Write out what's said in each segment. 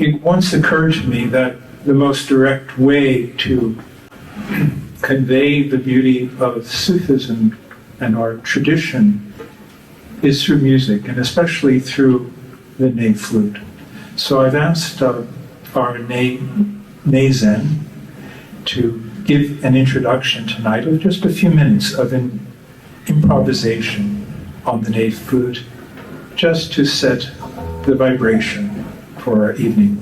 it once occurred to me that the most direct way to convey the beauty of Sufism and our tradition is through music, and especially through the ney flute. So I've asked our ney zen to give an introduction tonight of just a few minutes of an improvisation on the ney flute, just to set the vibration for our evening.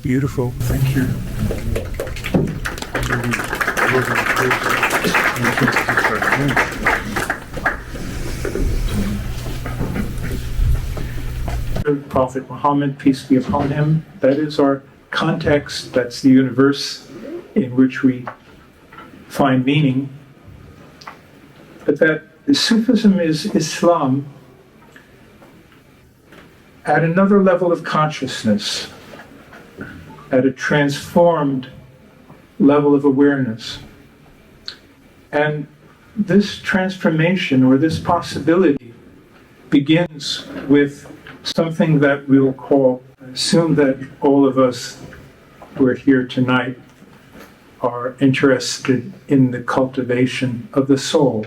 Beautiful. Thank you. Prophet Muhammad, peace be upon him, that is our context, that's the universe in which we find meaning. But that Sufism is Islam at another level of consciousness, at a transformed level of awareness. And this transformation, or this possibility, begins with something that we will call, I assume that all of us who are here tonight are interested in the cultivation of the soul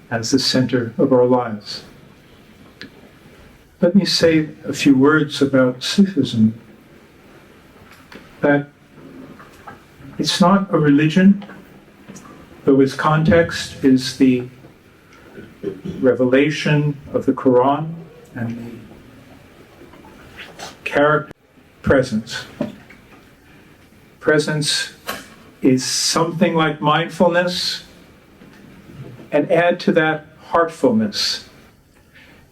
as the center of our lives. Let me say a few words about Sufism. That it's not a religion, though its context is the revelation of the Quran and the character presence. Presence is something like mindfulness, and add to that heartfulness.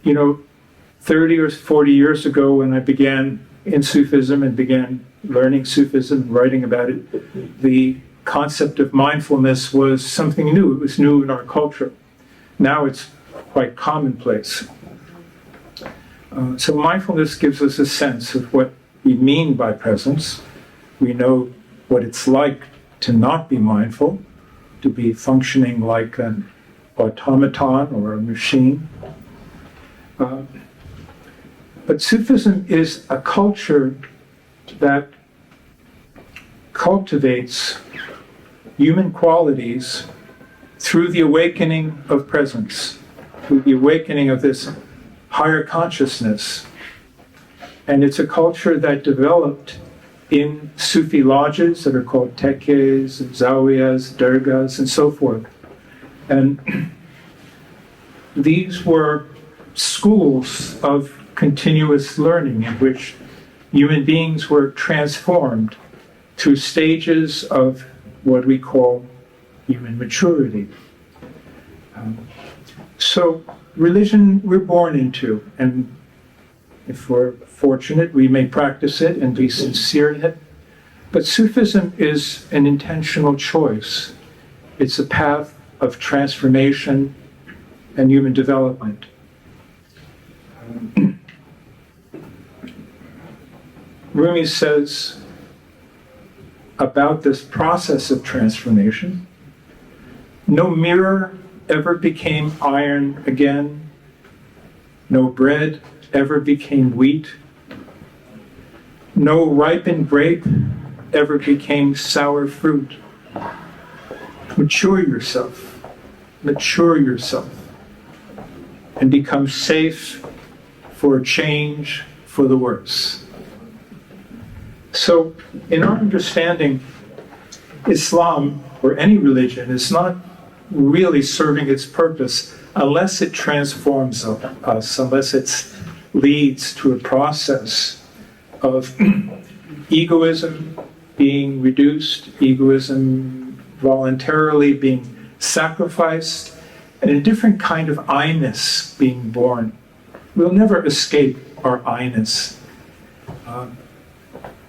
30 or 40 years ago when I began in Sufism and began learning Sufism and writing about it, the concept of mindfulness was something new. It was new in our culture. Now it's quite commonplace. So mindfulness gives us a sense of what we mean by presence. We know what it's like to not be mindful, to be functioning like an automaton or a machine. But Sufism is a culture that cultivates human qualities through the awakening of presence, through the awakening of this higher consciousness. And it's a culture that developed in Sufi lodges that are called tekkes, zawiyas, dargahs, and so forth. And these were schools of continuous learning in which human beings were transformed through stages of what we call human maturity. So religion we're born into, and if we're fortunate, we may practice it and be sincere in it. But Sufism is an intentional choice. It's a path of transformation and human development. Rumi says about this process of transformation, no mirror ever became iron again, no bread ever became wheat, no ripened grape ever became sour fruit. Mature yourself, and become safe for a change for the worse. So, in our understanding, Islam, or any religion, is not really serving its purpose unless it transforms us, unless it leads to a process of egoism being reduced, egoism voluntarily being sacrificed, and a different kind of I-ness being born. We'll never escape our I-ness.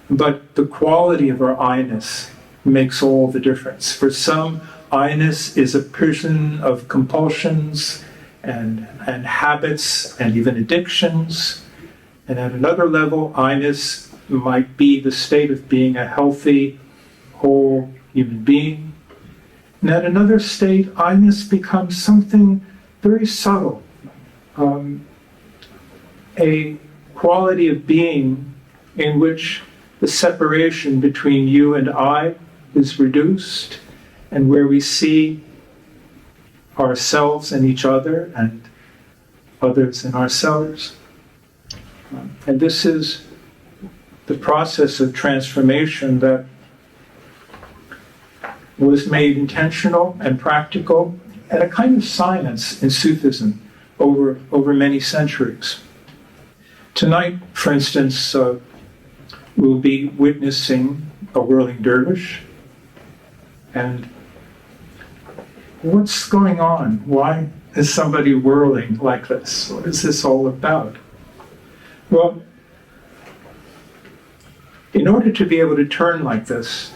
But the quality of our I-ness makes all the difference. For some, I-ness is a prison of compulsions and habits and even addictions. And at another level, I-ness might be the state of being a healthy, whole human being. And at another state, I-ness becomes something very subtle, a quality of being in which the separation between you and I is reduced, and where we see ourselves in each other and others in ourselves. And this is the process of transformation that was made intentional and practical, and a kind of science in Sufism over many centuries. Tonight, for instance, we'll be witnessing a whirling dervish. And what's going on? Why is somebody whirling like this? What is this all about? Well, in order to be able to turn like this,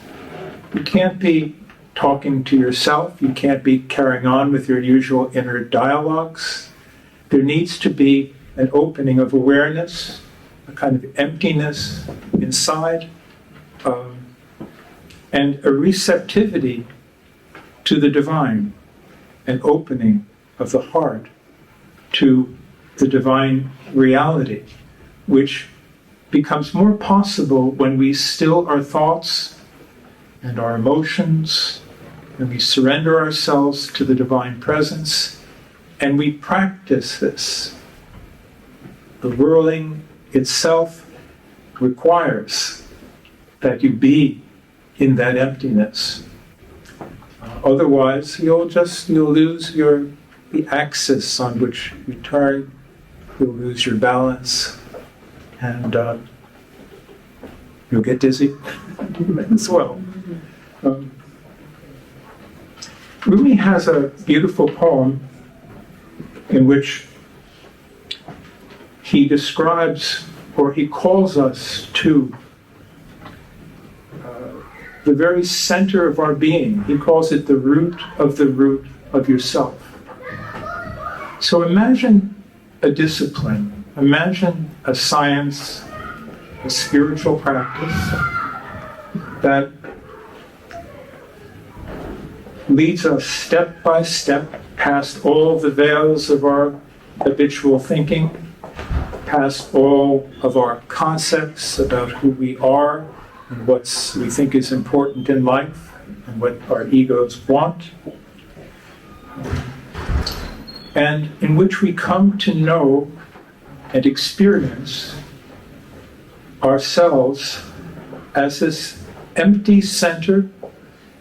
you can't be talking to yourself. You can't be carrying on with your usual inner dialogues. There needs to be an opening of awareness, a kind of emptiness inside, and a receptivity to the divine, an opening of the heart to the divine reality, which becomes more possible when we still our thoughts and our emotions, and we surrender ourselves to the divine presence, and we practice this. The whirling itself requires that you be in that emptiness. Otherwise, you'll lose the axis on which you turn. You'll lose your balance, and you'll get dizzy as well. Rumi has a beautiful poem in which he describes, or he calls us to the very center of our being. He calls it the root of yourself. So imagine a discipline, imagine a science, a spiritual practice that leads us step by step past all the veils of our habitual thinking, past all of our concepts about who we are and what we think is important in life and what our egos want, and in which we come to know and experience ourselves as this empty center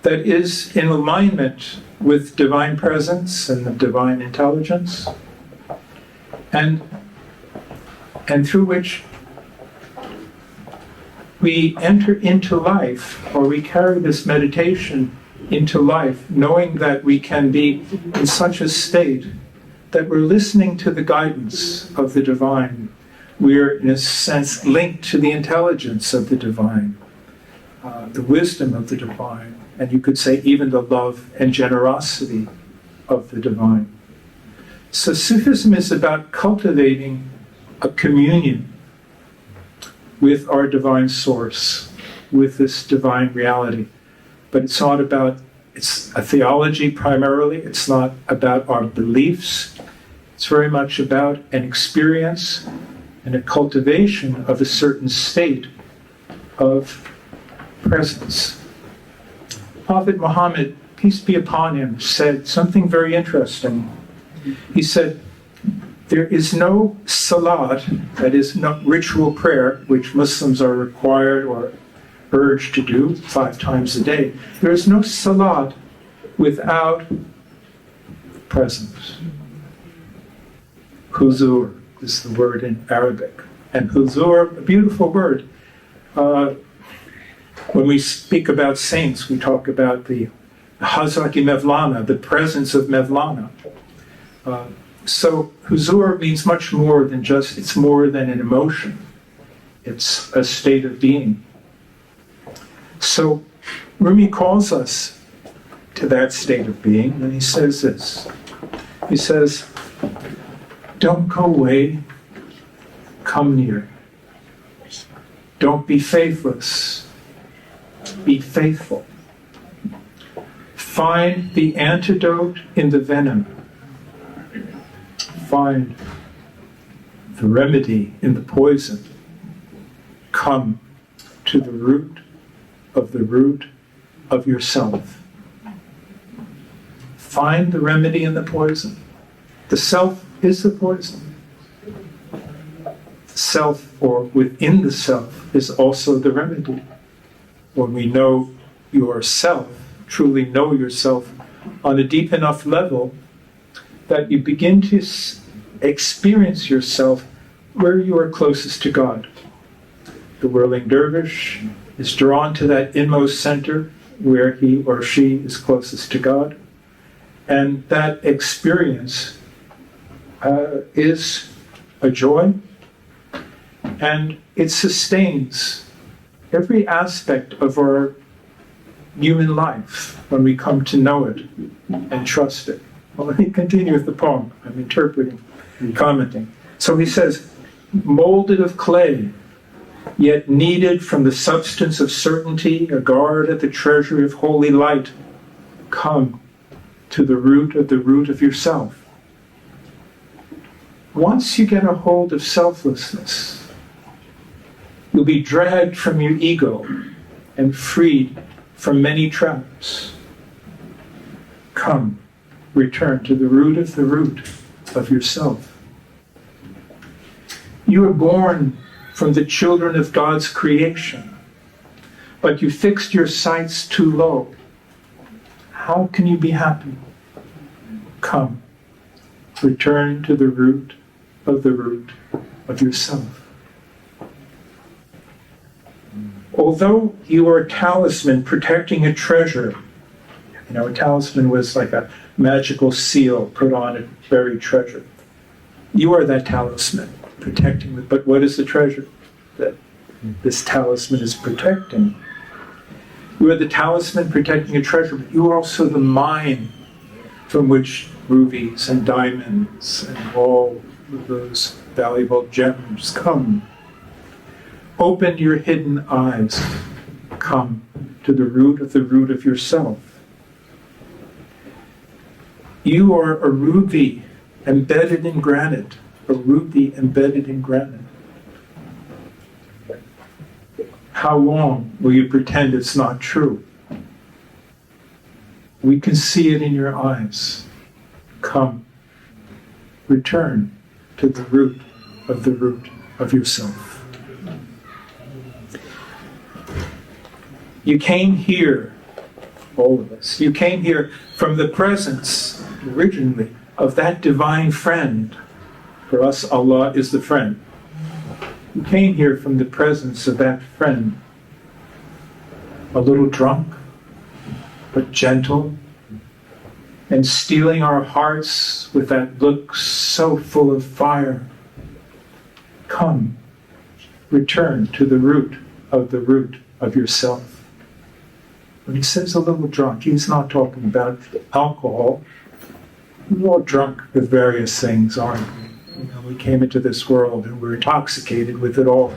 that is in alignment with divine presence and the divine intelligence, and through which we enter into life, or we carry this meditation into life, knowing that we can be in such a state that we're listening to the guidance of the divine. We're, in a sense, linked to the intelligence of the divine, the wisdom of the divine, and you could say even the love and generosity of the divine. So Sufism is about cultivating a communion with our divine source, with this divine reality. But it's not about, it's a theology primarily, it's not about our beliefs. It's very much about an experience and a cultivation of a certain state of presence. Prophet Muhammad, peace be upon him, said something very interesting. He said, there is no salat, that is no ritual prayer, which Muslims are required or urged to do 5 times a day. There is no salat without presence. Huzur is the word in Arabic. And huzur, a beautiful word. When we speak about saints, we talk about the Hazrati Mevlana, the presence of Mevlana. So huzur means much more than just, it's more than an emotion. It's a state of being. So Rumi calls us to that state of being, and he says this. He says, don't go away, come near. Don't be faithless, be faithful. Find the antidote in the venom. Find the remedy in the poison. Come to the root of yourself. Find the remedy in the poison. The self is the poison. The self, or within the self, is also the remedy. When we know yourself, truly know yourself on a deep enough level, that you begin to experience yourself where you are closest to God. The whirling dervish is drawn to that inmost center where he or she is closest to God. And that experience is a joy, and it sustains every aspect of our human life when we come to know it and trust it. Well, let me continue with the poem. I'm interpreting and commenting. So he says, molded of clay, yet kneaded from the substance of certainty, a guard at the treasury of holy light, come to the root of yourself. Once you get a hold of selflessness, you'll be dragged from your ego and freed from many traps. Come, return to the root of yourself. You were born from the children of God's creation, but you fixed your sights too low. How can you be happy? Come, return to the root of yourself. Although you are a talisman protecting a treasure, a talisman was like a magical seal put on a buried treasure. You are that talisman protecting it. But what is the treasure that this talisman is protecting? You are the talisman protecting a treasure, but you are also the mine from which rubies and diamonds and all of those valuable gems come. Open your hidden eyes. Come to the root of yourself. You are a ruby embedded in granite. A ruby embedded in granite. How long will you pretend it's not true? We can see it in your eyes. Come, return to the root of yourself. You came here, all of us, you came here from the presence, originally, of that divine friend For us, Allah is the friend. We came here from the presence of that friend, a little drunk, but gentle, and stealing our hearts with that look so full of fire. Come, return to the root of yourself. When he says a little drunk, he's not talking about alcohol. We're all drunk with various things, aren't we? You know, we came into this world and we're intoxicated with it all.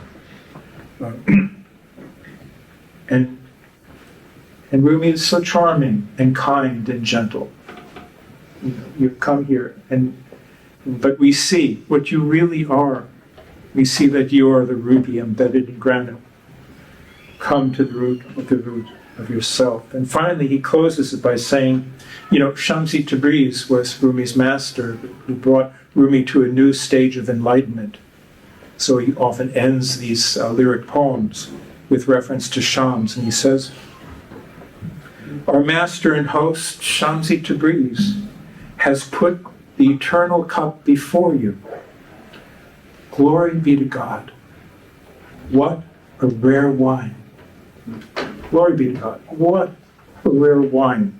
And Rumi is so charming and kind and gentle. You know, you come here, but we see what you really are. We see that you are the ruby embedded in granite. Come to the root of yourself. And finally, he closes it by saying, you know, Shamsi Tabriz was Rumi's master, who brought Rumi to a new stage of enlightenment. So he often ends these lyric poems with reference to Shams, and he says, our master and host, Shamsi Tabriz, has put the eternal cup before you. Glory be to God. What a rare wine. Glory be to God. What a rare wine,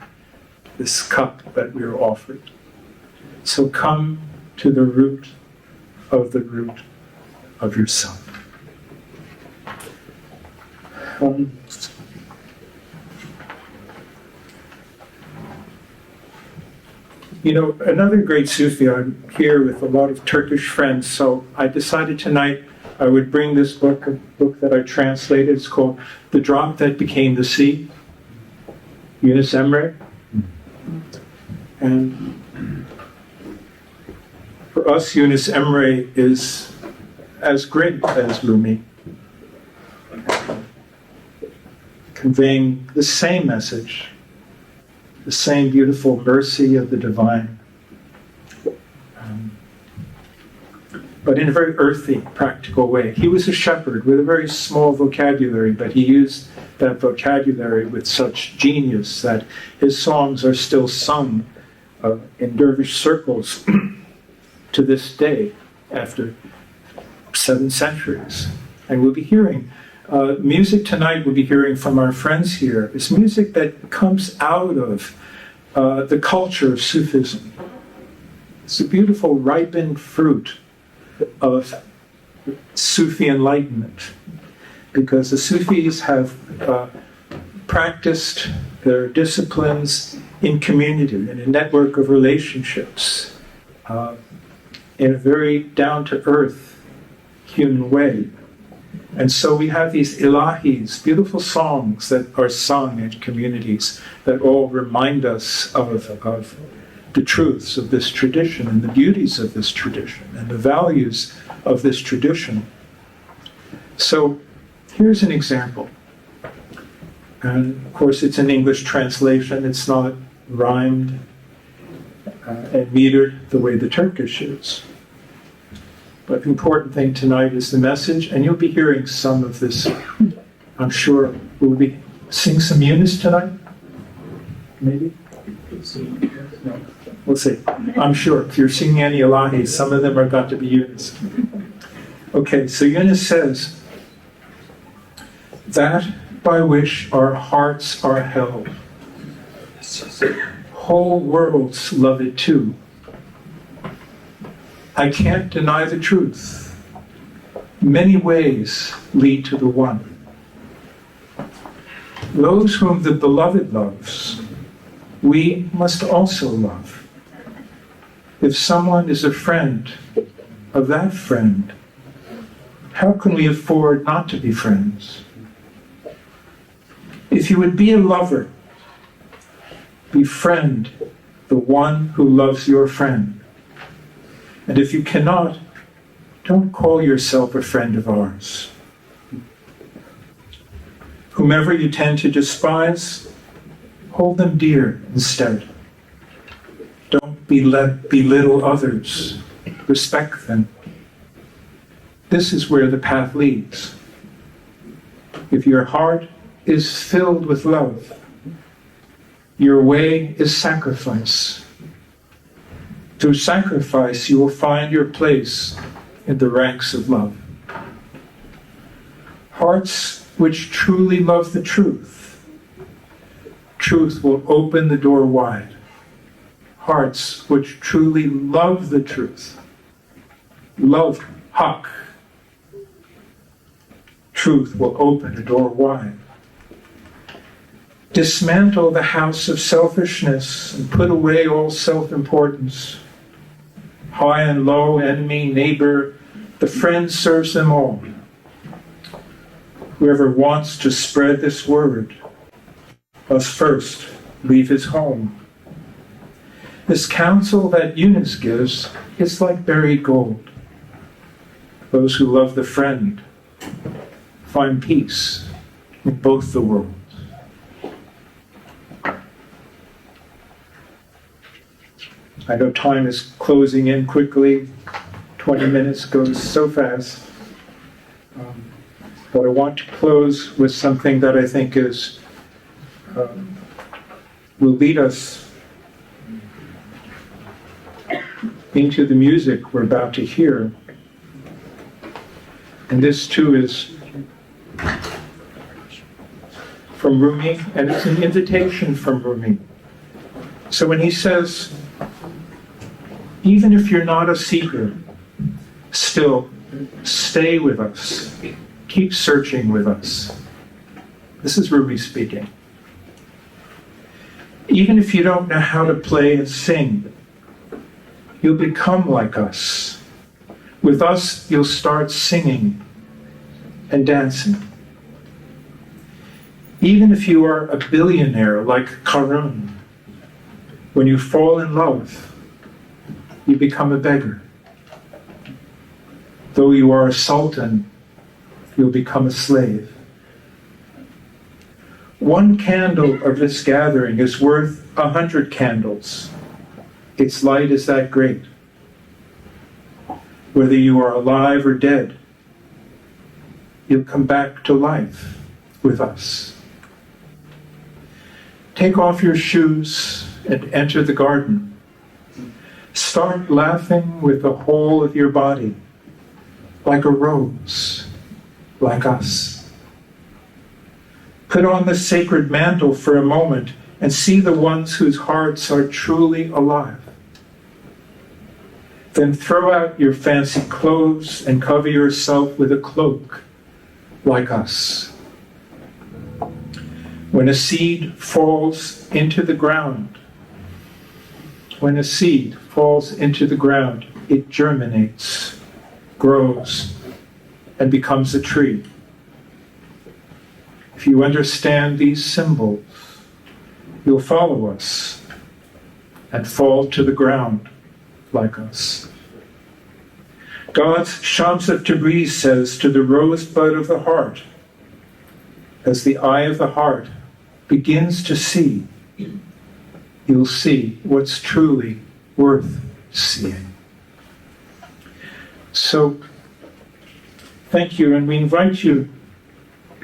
this cup that we are offered. So come to the root of yourself. You know, another great Sufi, I'm here with a lot of Turkish friends, so I decided tonight I would bring this book, a book that I translated. It's called The Drop That Became the Sea, Yunus Emre. And for us, Yunus Emre is as great as Rumi, conveying the same message, the same beautiful mercy of the divine, but in a very earthy, practical way. He was a shepherd with a very small vocabulary, but he used that vocabulary with such genius that his songs are still sung in dervish circles to this day, after 7 centuries. And we'll be hearing music tonight. We'll be hearing from our friends here. It's music that comes out of the culture of Sufism. It's a beautiful ripened fruit of Sufi enlightenment, because the Sufis have practiced their disciplines in community, in a network of relationships, in a very down-to-earth human way. And so we have these ilahis, beautiful songs that are sung in communities that all remind us of the truths of this tradition and the beauties of this tradition and the values of this tradition. So here's an example. And of course it's an English translation. It's not rhymed and metered the way the Turkish is. But the important thing tonight is the message, and you'll be hearing some of this, I'm sure. Will we sing some Yunus tonight? Maybe? No. We'll see. I'm sure. If you're singing any Ilahis, some of them are got to be Yunus. Okay, so Yunus says, that by which our hearts are held, whole worlds love it too. I can't deny the truth. Many ways lead to the one. Those whom the beloved loves, we must also love. If someone is a friend of that friend, how can we afford not to be friends? If you would be a lover, befriend the one who loves your friend. And if you cannot, don't call yourself a friend of ours. Whomever you tend to despise, hold them dear instead. Don't belittle others. Respect them. This is where the path leads. If your heart is filled with love, your way is sacrifice. Through sacrifice, you will find your place in the ranks of love. Hearts which truly love the truth, truth will open the door wide. Hearts which truly love the truth, love Haq, truth will open the door wide. Dismantle the house of selfishness and put away all self-importance. High and low, enemy, neighbor, the friend serves them all. Whoever wants to spread this word must first leave his home. This counsel that Yunus gives is like buried gold. Those who love the friend find peace in both the worlds. I know time is closing in quickly. 20 minutes goes so fast. But I want to close with something that I think is will lead us into the music we're about to hear. And this too is from Rumi, and it's an invitation from Rumi. So when he says, even if you're not a seeker, still stay with us. Keep searching with us. This is Rumi speaking. Even if you don't know how to play and sing, you'll become like us. With us, you'll start singing and dancing. Even if you are a billionaire like Karun, when you fall in love, you become a beggar. Though you are a sultan, you'll become a slave. One candle of this gathering is worth 100 candles. Its light is that great. Whether you are alive or dead, you'll come back to life with us. Take off your shoes and enter the garden. Start laughing with the whole of your body, like a rose, like us. Put on the sacred mantle for a moment and see the ones whose hearts are truly alive. Then throw out your fancy clothes and cover yourself with a cloak, like us. When a seed falls into the ground, it germinates, grows, and becomes a tree. If you understand these symbols, you'll follow us and fall to the ground like us. God's Shamsa Tabriz says to the rosebud of the heart, as the eye of the heart begins to see, you'll see what's truly worth seeing. So, thank you, and we invite you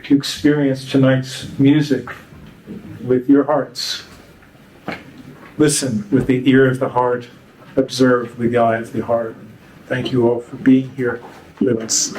to experience tonight's music with your hearts. Listen with the ear of the heart, observe with the eye of the heart. Thank you all for being here with us.